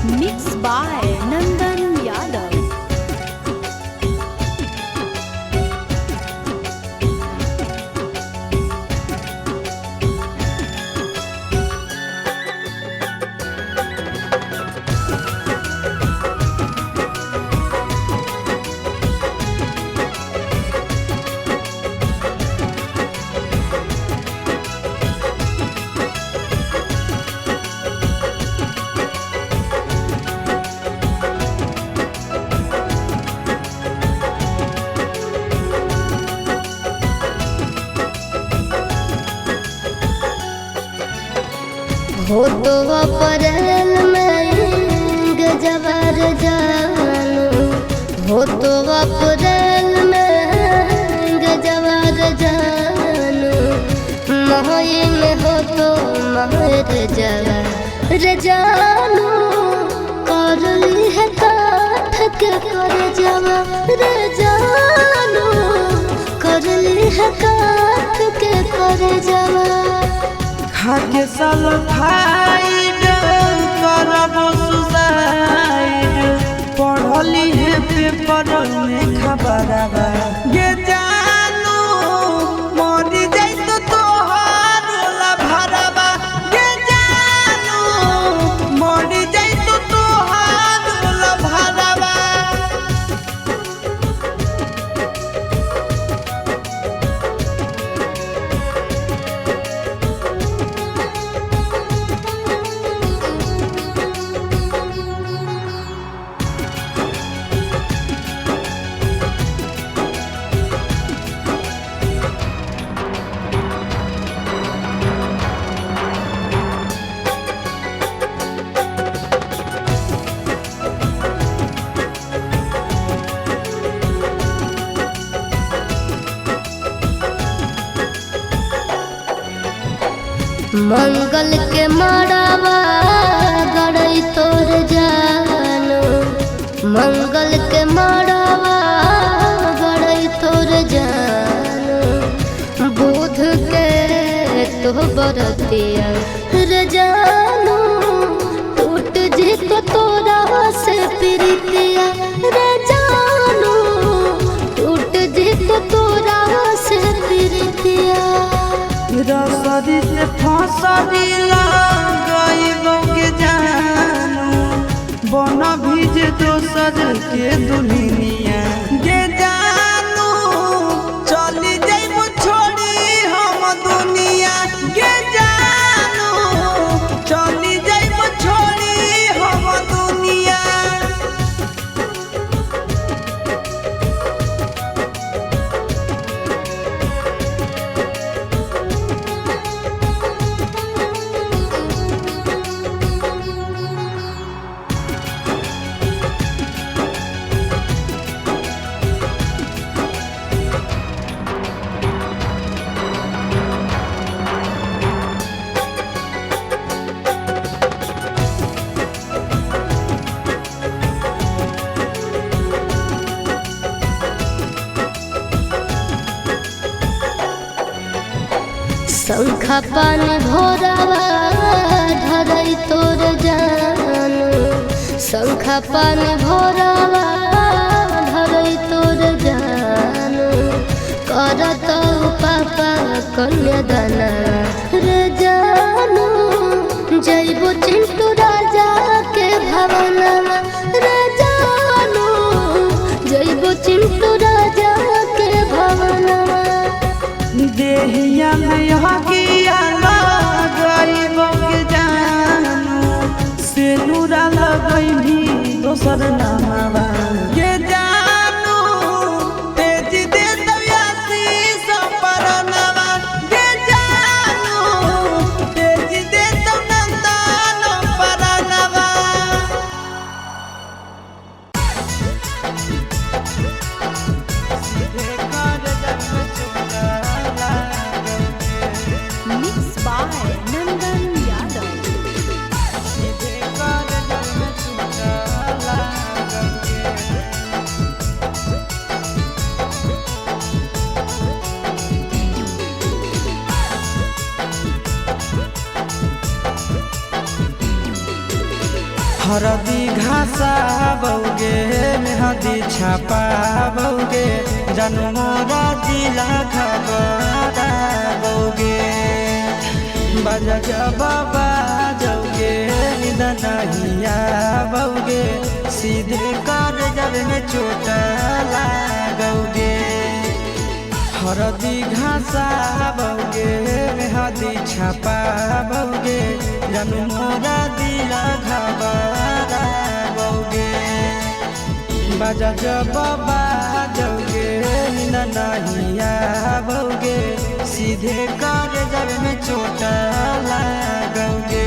Mixed by Nandan Yadav. हो तो अप्रैल में गजबर जानू, हो तो अप्रैल में गजबर जानू, मई में हो तो महर जवर जानू, कर ली है काठ के कर जवर जानू, कर ली है काठ के कर जवर। खाके सल्फाइड करब सुसाइड, पढ़ली है पेपर में खबरवा ये जानू, मरी जाई तो तोहार भरवा ये जानू, मरी जाई तो तोहार भरवा। मंगल के मड़ावा गड़ई तोर जानू, मंगल के मड़ावा गड़ई तोर जानू, बुध के तो बरतिया रे जानू, टूट जी तो तोरा से प्रीतिया रे जानू, टूट जी तो तोरा से प्रीतिया। रसरी से फसरी लगाइबो के जानू, बन भीज दोसर के दुनिया ये जानू, चली जाइबो छोड़ी हम दुनिया ये जानू, चली जाइबो छोड़ी हम दुनिया। शंखा पानी भोरावा धरई तोर जानू, शंखा पानी भोरावा धरई तोर जानू, करत पापा कन्यादाना रे जानू, जइबो चिंटू राजा के भवनवा रे जानू, जइबो चिंटू राजा के भवनवा। देहिया में हकिया लगाइबो के जानू, सेनुरा लगैभी दोसर नामवा ये जानू, तेज दे दयासी सपरनवा ये जानू, तेज दे तो नंदन परनवा। Mixed by Nandan Yadav. हरदी घासा बौगे मेहदी छापा बौगे जानू मोरा जिला खबरा बौगे बाजा बाबा जौगे दनहिया बौगे सीधे कर जब में चोट लागोगे हरदी घासा बौगे मेहदी छापा बौगे जानू मोरा दिला घबरा बौगे बाजा बाबा जौगे नहिया बौगे सीधे कर जब में चोट लागोगे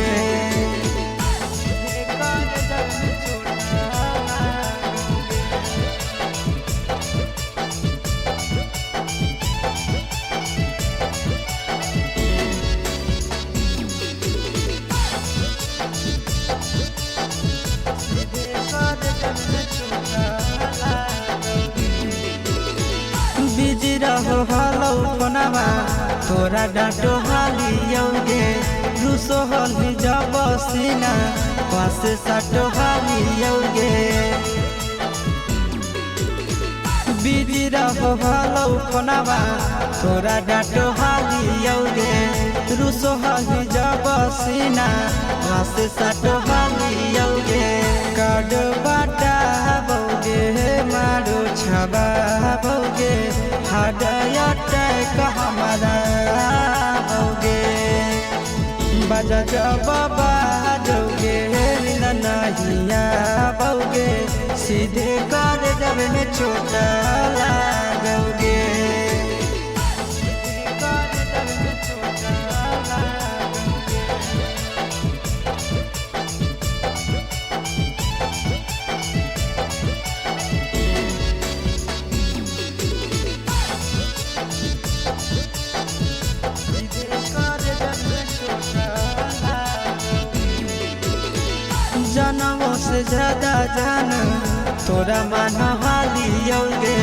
बिजी रहो हलो फोनमा तोरा डांटो हालियोगे रूसो हली जब सीना पास साटो हालियोगे बिजी रहो हलो फोनमा तोरा डांटो हालियोगे रूसो हली जब सीना पास साटो हालियोगे कार्ड बाटा बौगे मारो छबा बौगे अटैक हमारा बौगे बाजा बाबा जौगे नहिया बौगे सीधे कर जब में चोट लागोगे जनमों से ज्यादा जान तोरा मान हालियोगे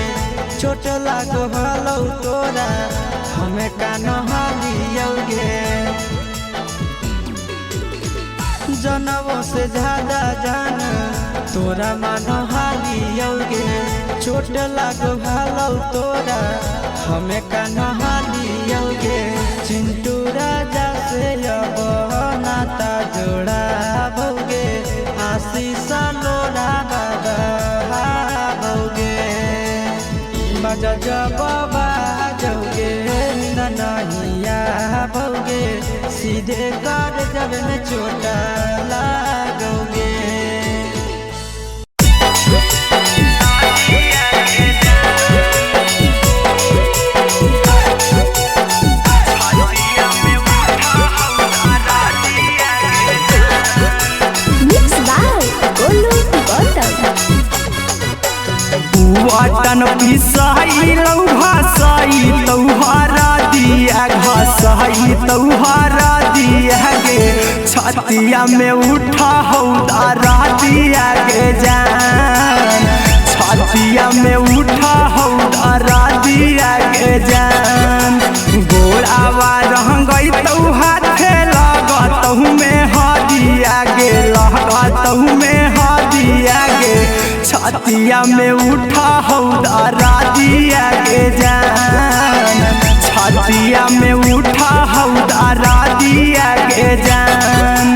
चोट लागो हलो तोरा हमें कान हालियोगे जनमों से ज्यादा जान तोरा मान हालियोगे चोट लागो हलो तोरा हमें कान हालियोगे चिंटू राजा से अब नाता जोड़ा बौगे आशीष लोड़ा बाबा बौगे बाजा बाबा जौगे नहिया बौगे सीधे कर जब में चोट लागोगे वाटन पिसाई भाषाई तौहारा दिया घसाई तौहारा दिया गे छतिया में उठा हौदारा दिया गे जान छतिया में उठा हौदारा दिया गे जान गोड़ावा रहंगई तौ हाथे लगतहु में हदिया गे लगतहु में हदिया गे छतिया में उठा हौदारा दिया गे जान छतिया में उठा हौदारा दिया गे जान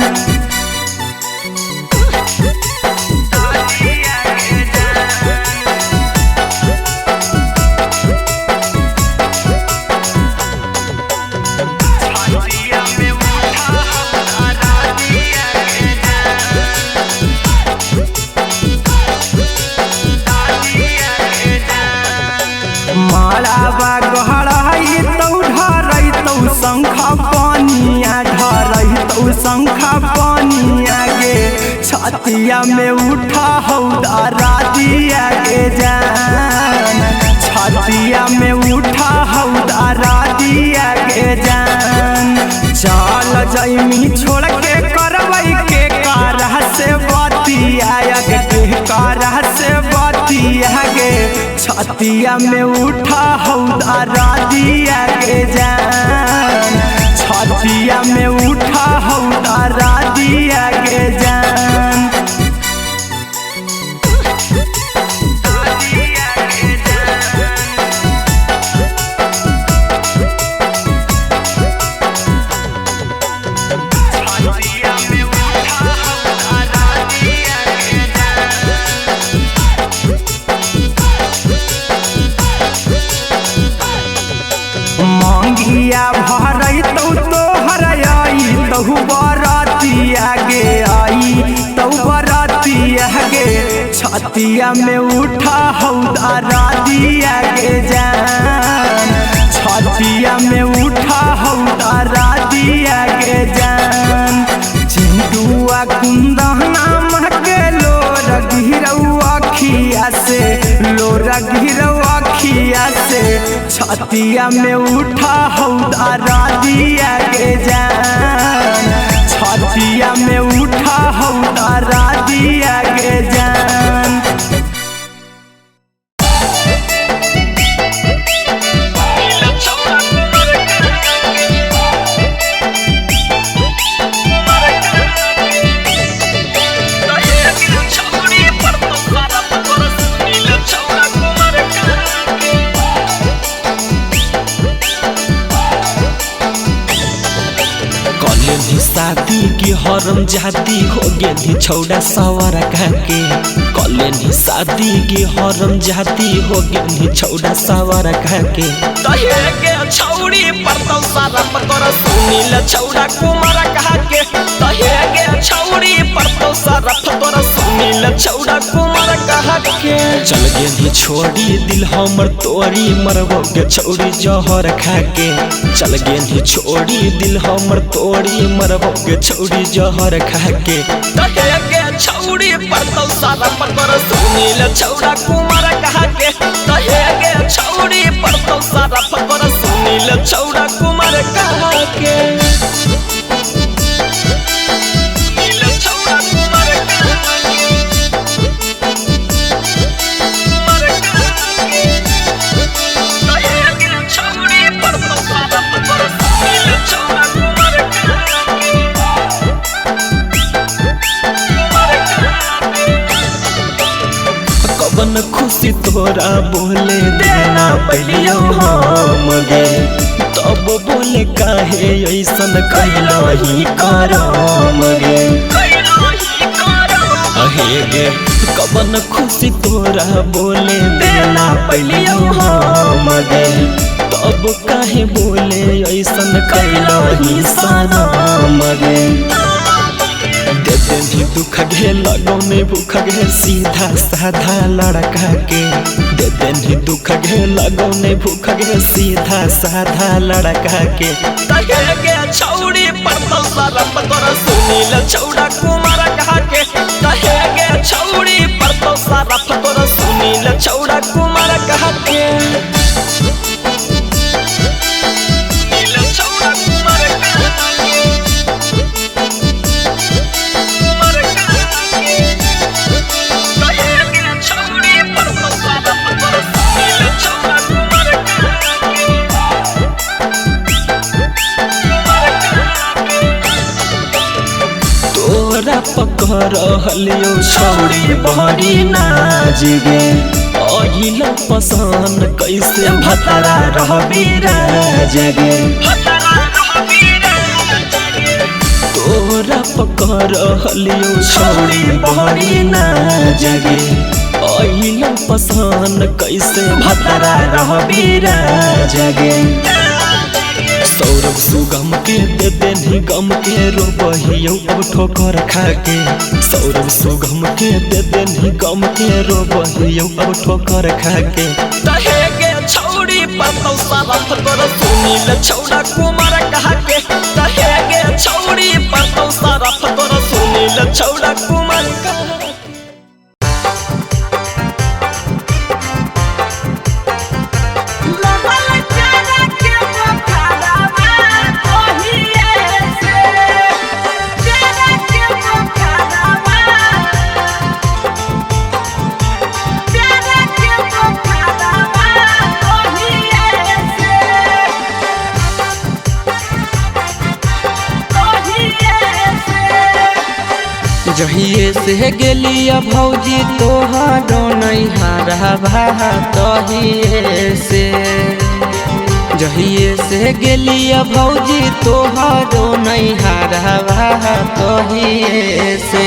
मालाबा गहराई तौ ढरई तौ शंखा पानिया ढरई तौ शंखा पानिया गे छतिया में उठा हौदारा दिया गे जान छतिया में उठा हौदारा दिया गे जान चल जैमी छोड़ के करवई के कारह से बतिया के कारह से बतिया गे छतिया में उठा हौदारा दिया गे जान छतिया में उठा हौदारा दिया गे जान बुढ़ऊ बरातिया गे आई तौ बरातिया गे छतिया में उठा हौदारा दिया गे जान छतिया में उठा हौदारा दिया गे जान चिंटुआ कुंदना महके लोर गिरौआ खिया से लोर गिरौआ खिया से छतिया में उठा हौदारा दिया गे जान छतिया में उठा हौदारा दिया गे जान शादी की हरम जाती हो गेली छौड़ा सवार के कॉलेज शादी की हरम जाती हो गेली छौड़ा सवार के तहे के छौड़ी परतौ सारा पकर सुनील छौड़ा कुमार के तहे के छौड़ी परतौ सारा पकर सुनील छौड़ा कुमार के चल गेली छोड़ी दिल हमर तोरी मरबो के छौड़ी जहर खा के चल गेली छोड़ी दिल हमर तोरी मरबो के छौड़ी जहर खा के तहे के छौड़ी परतौ सारा पकर सुनील छौड़ा कुमार के तहे के छौड़ी परतौ सारा पकर सुनील छौड़ा कुमार के कवन खुशी तोरा बोले देना पहलियो हम गे तब बोले काहे ऐसन कैलही करम गे अहे गे कवन खुशी तोरा बोले देना पहलियो हम गे तब काहे बोले ऐसन कैलही सनम गे देते भी दुख घे लगौने भूख घे सीधा साधा लड़का के देते भी दुख घे लगौने भूख घे सीधा साधा लड़का के तहे के छौड़ी परतौ सारा पकर सुनील छौड़ा कुमार के तहे के छौड़ी परतौ सारा पकर सुनील छौड़ा कुमार के पकर हलियो छौड़ी बड़ी नाज गे अहिल पसान कैसे भतरा रहबी राज गे तोरा पकर हलियो छौड़ी बड़ी नाज गे अहिल पसान कैसे भतरा रहबी राज गे सौरभ सुगम के दे देनी गम के रोबहियो अब ठोकर खा के सौरभ सुगम के दे देनी गम के रोबहियो अब ठोकर खा के तहे के छौड़ी परतौ सारा पकर सुनील छौड़ा कुमार के तहे के छौड़ी परतौ सारा पकर सुनील छौड़ा कुमार जहिए से गेलिया भौजी तोहारो नैहरवा तहिए से जहिए से गेलिया भौजी तोहारो नैहरवा तहिए से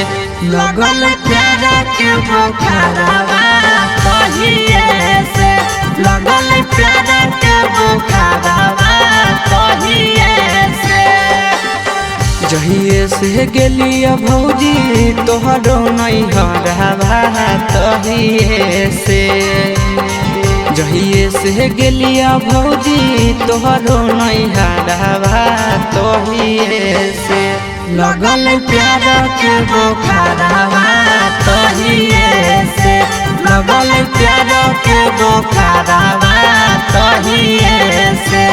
लगल प्यारा के बुखारवा तहिए से लगल प्यारा के बुखारवा तहिए से जहिए से गेलिया भौजी तोहरो नहीं हरवा तहिए से जहिए से गेलिया भौजी तोहरो नहीं हरवा तहिए से लगल प्यार के बोखरवा तहिए से लगल प्यार के बोखरवा तहिए से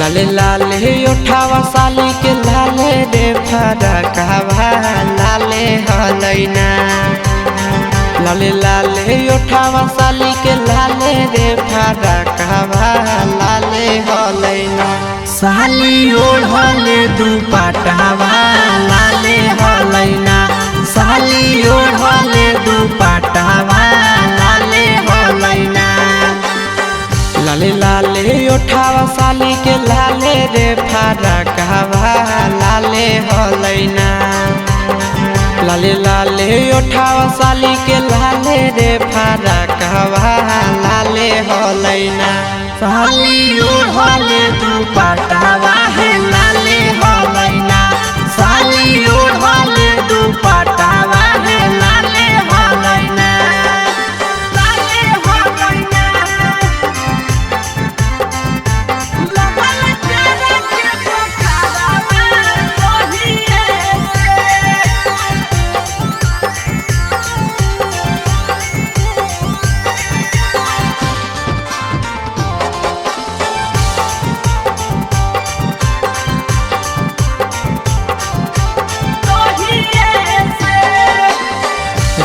लाले लाले उठावा साली के लाले रे फरकवा लाले हलैना लाले लाले उठावा साली के लाले रे फरकवा लाले हलैना साली ओढ़ले दुपट्टावा लाले हलैना साली ओढ़ले दुपट्टावा लाले हलैना लाले लाले उठावा साली के लाले रे फरकवा लाले हलैना लाले लाले उठावा साली के लाले रे फरकवा लाले हलैना साली ओढ़ले दुपट्टावा है लाले हलैना साली ओढ़ले दुपट्टावा है लाले हलैना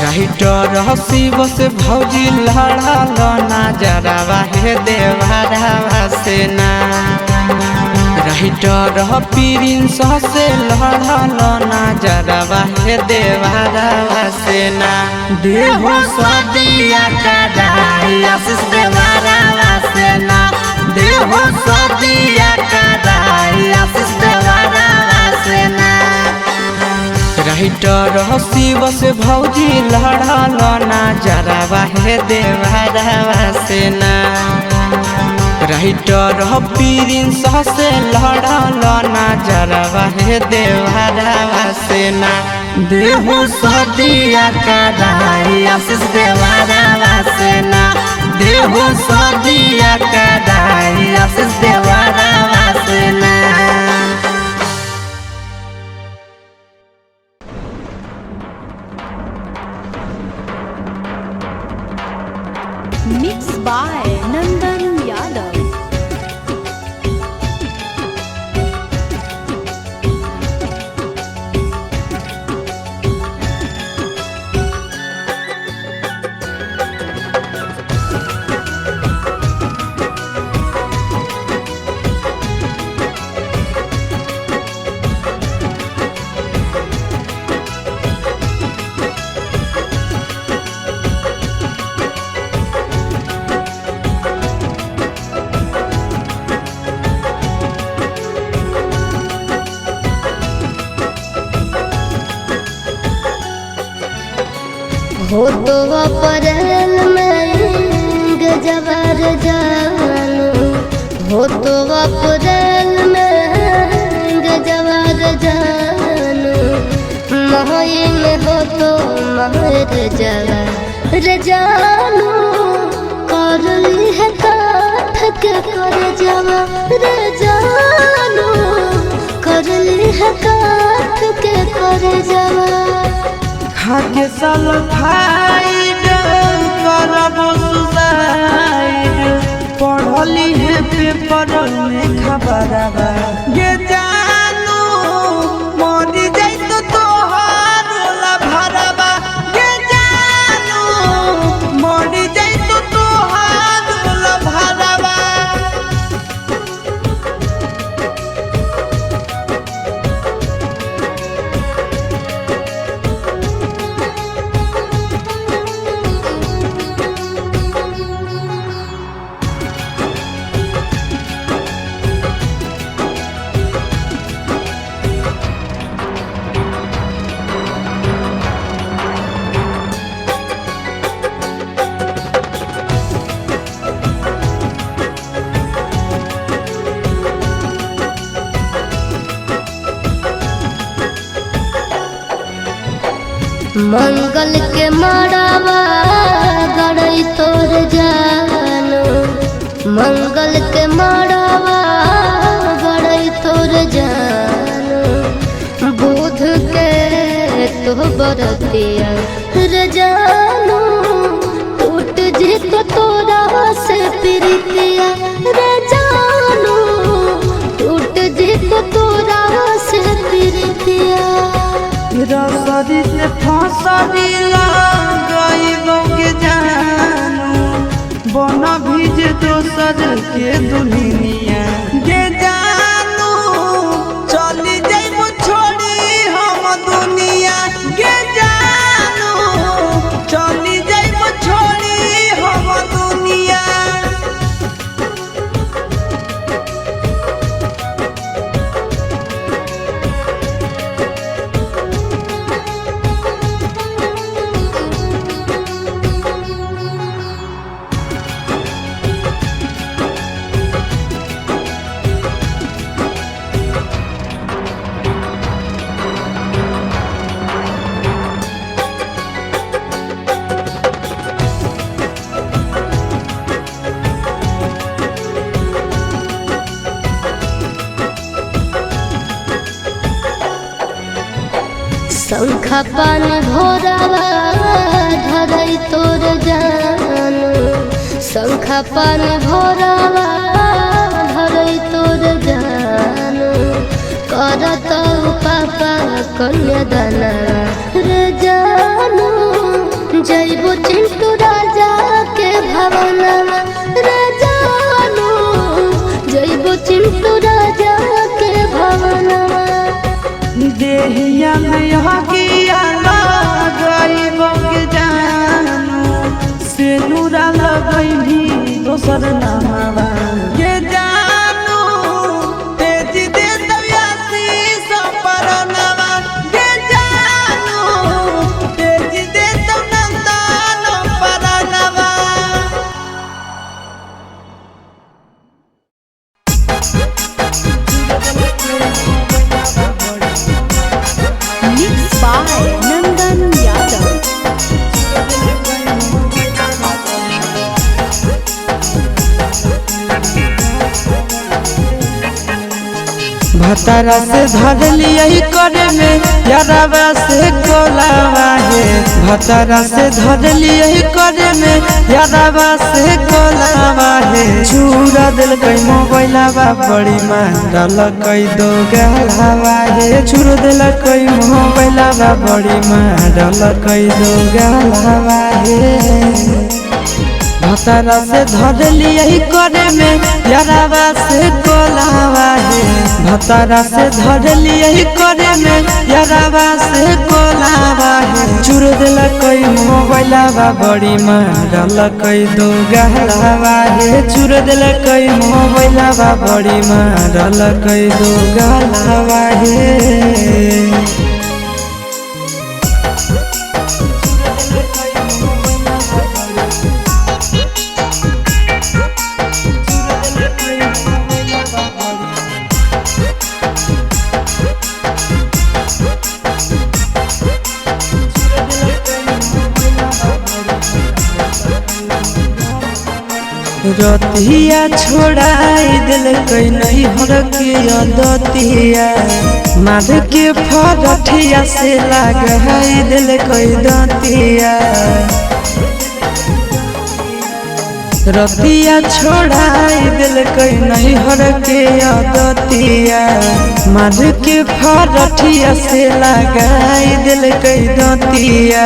राइटर हसी बस भौजी लड़ल ना जरावा हे देवरवा से ना राइटर प्रिंस से लड़ल ना जरावा हे देवरवा से ना देहो सदिया कदाई आशीष देवरवा से ना देहो सदिया कदाई आशीष देवरवा से ना राइटर हसी बस भौजी लड़ल ना जरावा हे देवरवा से ना राइटर प्रिंस से लड़ल ना जरावा हे देवरवा से ना देहो सदिया कदाई आशीष देवरवा से ना देहो सदिया कदाई आशीष देवरवा से ना Mixed by Nandan Yadav. हो तो अप्रैल में गजबर जानू हो तो अप्रैल में गजबर जानू मई में हो तो महर जवर जानू कर ली है काठ के कर जवर जानू कर ली है काठ के कर जवर खाके सल्फाइड करब सुसाइड पढ़ली है पेपर में खबरवा ये जानू मरी जाई तो तोहार ला भरवा ये जानू मरी जाई तो तोहार ला भरवा मंगल के मड़ावा गड़ई तोर जानो, मंगल के मड़ावा गड़ई तोर जानो, बुध के तो बरतिया रे जानो, टूट जी तो तोरा से प्रीतिया रे जानो, टूट जी तो तोरा से प्रीतिया। रसरी से फसरी लगाइबो के जानू, बन भीज दोसर के दुनिया गे जानू चली जाइबो छोड़ी हम दुनिया, गे जानू चली जाइबो छोड़ी हम दुनिया। शंखा पानी भोरावा धरई तोर जानो, शंखा पानी भोरावा धरई तोर जानो, करत पापा कन्यादाना रे जानो, जइबो चिंटू राजा के भवनवा रे जानो, जइबो चिंटू राजा के भवनवा। देहिया में हकिया लगाइबो के जानू, सेनुरा लगैभी दोसर नामवा गे जानू तेज दे दयासी सपरनवा, गे जानू तेज दे नंदन परनवा। Mixed by Nandan Yadav. भतारा से धर लिया करे में यारावा से कोलावा है, भतारा से धर लिया करे में यारावा से कोलावा है। चूरा दिल कई मोबाइलावा बड़ी मारल कई दो गलावा है, चूर दिल कई मोबाइलावा बड़ी मारल कई दो गलावा है। भतारा से धर लिया करे में यारावा से कोलावा है, भतारा से धर लिया करे में यारावा से कोलावा है। चूर दिल कई मोबाइलावा बड़ी मारल कई दो गलावा है, चूर दिल कई मोबाइलावा बड़ी मारल कई दो गलावा है। रतिया छोड़ाई दिल कई नहीं हर के अदतिया, माध के फरठिया से लगाई दिल कई दतिया। रतिया छोड़ाई दिल कई नहीं हर के अदतिया, माध के फरठिया से लगाई दिल कई दतिया।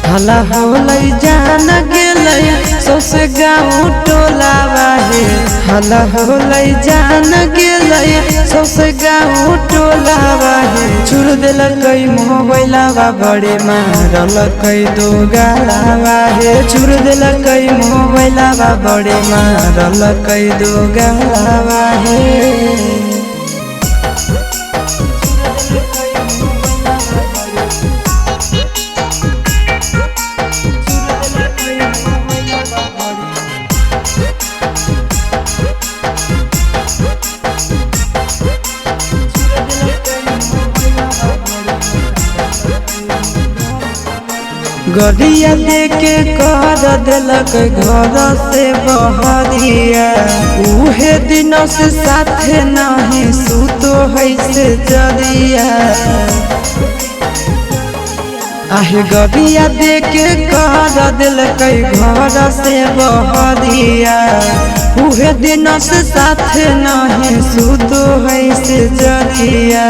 हला होलै जान गेलै सौसे गाँव टोलावा है, हला होलै जान गेलै सौसे गाँव टोलावा है। चूर दिल कई मोबाइलावा बड़े मारल कई दो गलावा है, चूर दिल कई मोबाइलावा बड़े मारल कई दो गलावा है। गरिया देके कर दिलक घर से बहरिया उहे दिन से साथे नहीं सुतो है से जरिया आहे गरिया देके कर दिलक घर से बहरिया उहे दिन से साथे नहीं सुतो है से जरिया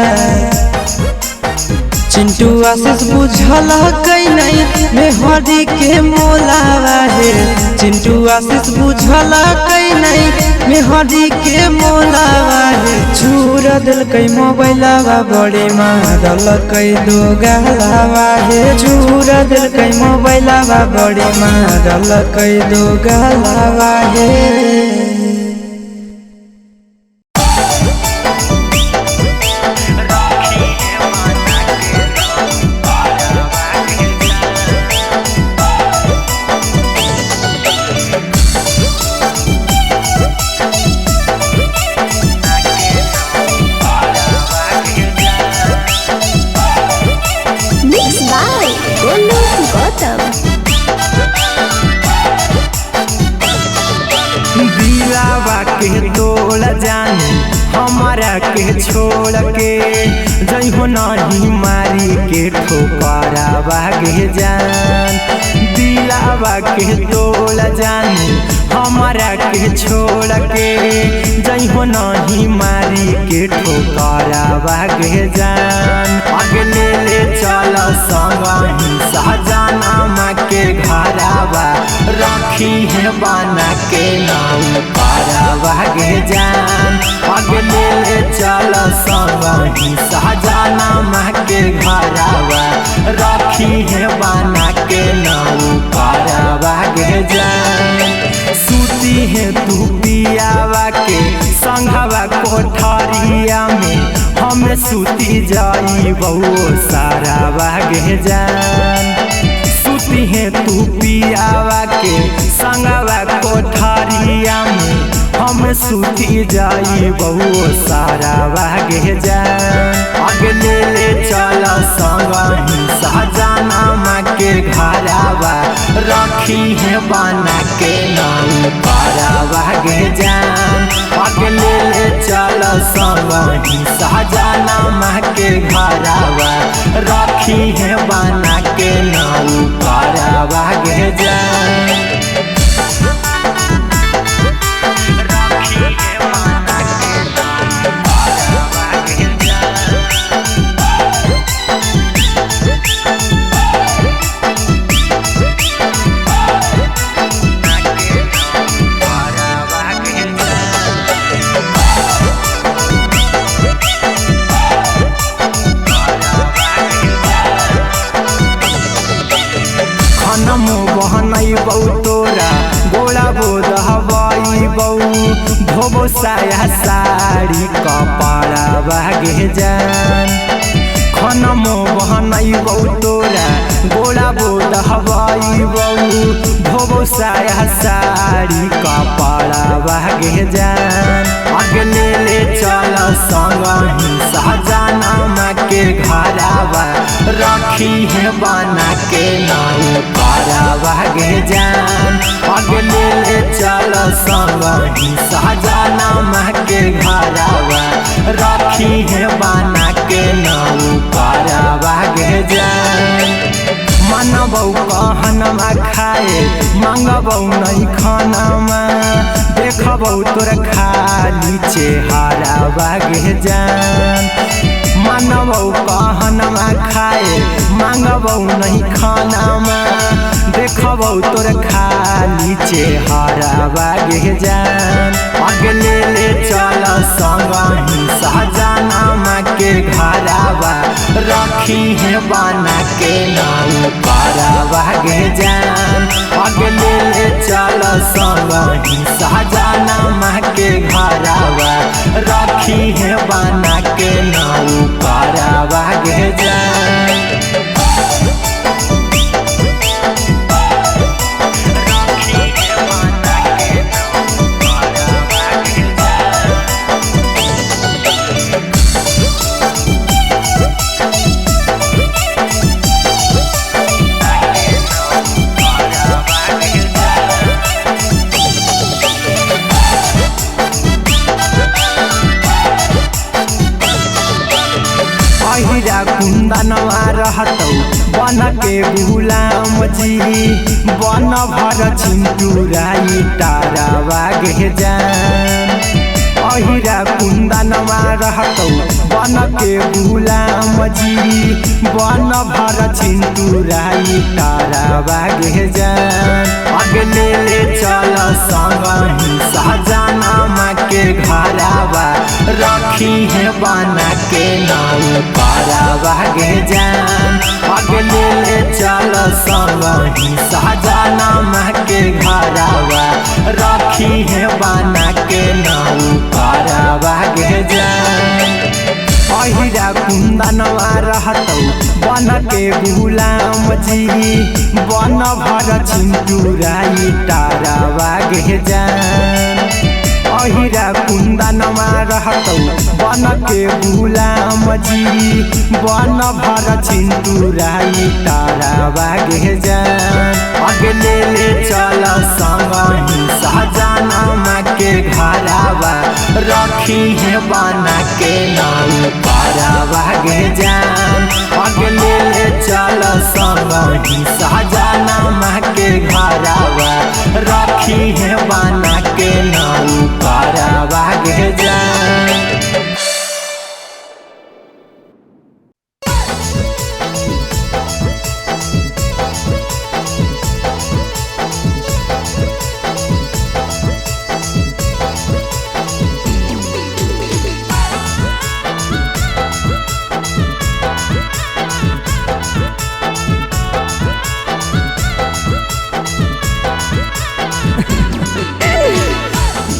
चिंटू आशीष बुझल कई नहीं मेहरी के मोलावा है चिंटू आशीष बुझल कई नहीं मेहरी के मोलावा है चूर दिल कई मोबाइलावा बड़े मारल कई दो गलावा है चूर दिल कई मोबाइलावा बड़े मारल कई दो गलावा है। के छोड़ के जइहो नहीं मारी के ठोकरा भागे जान दिलावा के तोड़ जान हमारा के छोड़ के जइहो नहीं मारी के ठोकरा भागे जान आगे ले चल संगही सहजाना के घरावा रखी है बना के नाउ पारा भागे जान आगे ले चल संगही सहजाना के घरावा रखी है बना के नाउ पारा भागे जान सूती है तू पियावा के संघवा कोठरिया में हमें सूती जाई बहु सारा भागे जान सूती है तू पियावा के संघवा कोठरिया में हम सूती जाई बहु सारा भागे जान आगे ले चल संगही सहजाना के घरावा रखी है बना के नाउ पारा भागे जान आगे ले चल संगही सहजाना के घरावा रखी है बना के नाउ पारा भागे जान तोरा गोला बोध हवाई बऊ धोबो साया साड़ी कपड़ा भागे जान खनमो बहनई बऊ तोरा गोला बोध हवाई बऊ धोबो साया साड़ी कपड़ा भागे जान आगे ले चल संगही सहजाना के घरावा रखी है बना के नाउ पारा भागे जान आगे ले चल संगही सहजाना के घरावा रखी है बना के नाउ पारा भागे जान मनबौ कहनमा खाए मांगबौ नहीं खानामा देखबौ तोर खाली चेहरा भागे जान मनबौ कहनमा खाए मांगबौ नहीं खानामा देखबौ तोर खाली चेहरा भागे जान आगे ले चल संगही सहजाना के घरावा रखी है बना के नाउ पारा भागे जान आगे ले चल संगही सहजाना के घरावा रखी है बना के नाउ पारा भागे जान कुंदनवा रहतौ बन के गुलाम जी बन भर चिंटूराई तारावा गे जान अहिरा कुंदनवा रहतौ बन के गुलाम जी बन भर चिंटूराई तारावा गे जान अगले ले चल संगही सहजनमा के घरावा रखी है बना के नाउ पारावा गे जान अगले ले चल संगही सहजनमा के घरावा रखी है बना के नाउ पारावा गे जान अहिरा कुंदनवा रहतौ बन के गुलाम जी बन भर चिंटूराई तारावा गे जान अहिरा कुंदनवा रहतौ बन के गुलाम जी बन भर चिंटूराई तारावा गे जान अगले ले चल संगही सहजनमा के घरावा रखी है बना के नाउ पारावा गे जान अगले ले चल संगही सहजनमा के घरावा रखी है बना के नाउ पारावा गे जान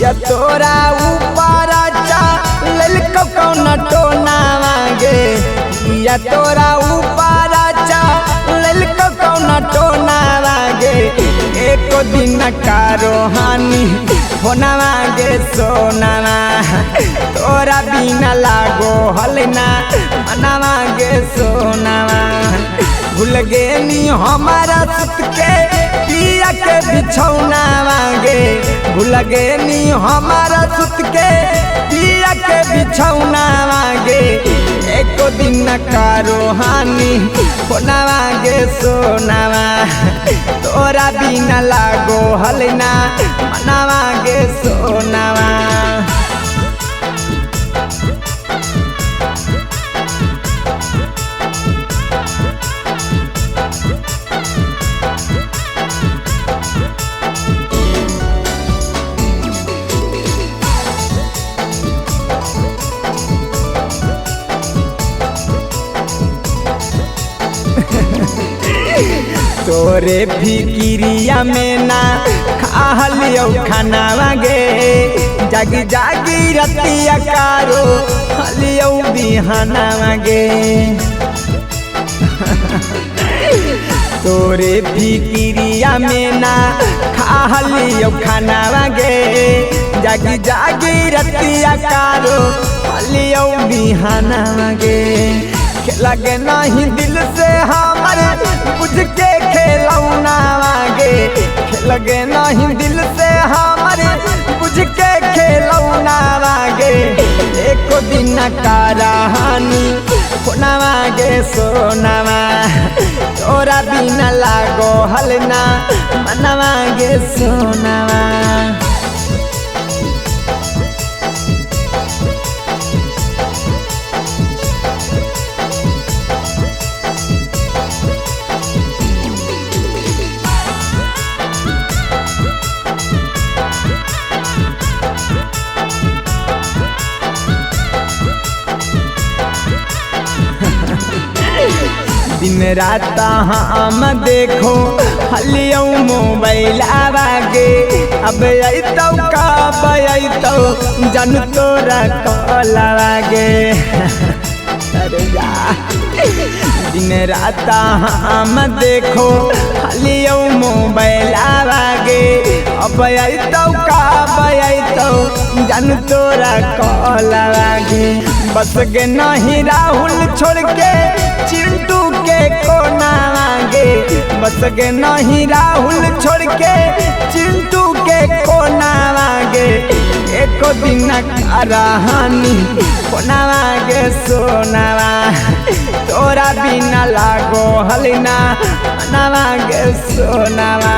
या तोरा ऊपर ललको कौन टोना मांगे या तोरा ऊपर ललको कौन टोना मांगे एक दिन का रोहानी होना मांगे सोना तोरा बिना लागो हलना मना मांगे सोना भूल गे नी हमारा सुत के पिया के बिछौना मांगे भूल गे नी हमारा सुत के पिया के बिछौना मांगे एक दिन का रोहानी होना मांगे सोना तोरा बिना लागो हलना मना मांगे सोना तोरे फिकिरिया में ना खालियो खाना मांगे जागी जागी रतिया कारो हलियो बिहाना मांगे तोरे फिकिरिया में ना खालियो खाना मांगे जागी जागी रतिया कारो हलियो बिहाना मांगे लगे नहीं दिल से हमारे बुझ के खेलौना मांगे लगे नहीं दिल से हमारे बुझ के खेलौना मांगे एक दिन का रहानी होना मांगे सोना तोरा बिना लागो हलना मना मांगे सोना दिन रात हम देखो हलियो मोबाइल आवागे अब अतौ कब अतौ जानू तोरा कॉल आवागे अरे जा दिन रात हम देखो हलियो मोबाइल आवागे अब अतौ कब अतौ जानू तोरा कॉल आवागे बस गे नहीं राहुल छोड़ के चिंटू के कोना मांगे बस गे नहीं राहुल छोड़ के चिंटू के कोना मांगे एक एको दिन कराहानी कोनावा गे सोनावा तोरा बिना लागो हलिना नवा गे सोनावा।